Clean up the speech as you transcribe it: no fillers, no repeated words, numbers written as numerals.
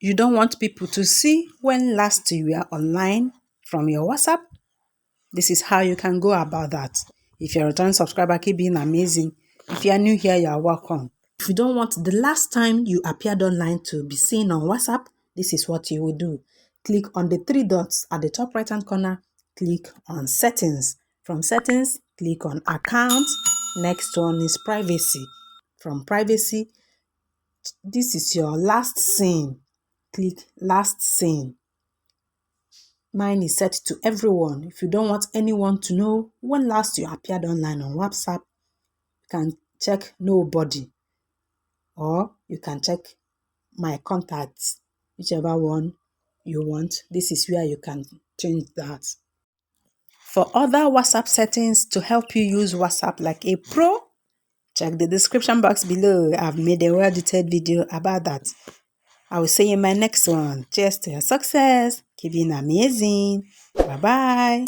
You don't want people to see when last you were online from your WhatsApp? This is how you can go about that. If you're a return subscriber, keep being amazing. If you are new here, you are welcome. If you don't want the last time you appeared online to be seen on WhatsApp, this is what you will do. Click on the three dots at the top right hand corner. Click on settings. From settings, click on account. Next one is privacy. From privacy, this is your last seen. Click last seen. Mine is set to everyone. If you don't want anyone to know when last you appeared online on WhatsApp, you can check nobody, or you can check my contacts, whichever one you want. This is where you can change that. For other WhatsApp settings to help you use WhatsApp like a pro, check the description box below. I've made a well-detailed video about that. I will see you in my next one. Cheers to your success. Keep being amazing. Bye-bye.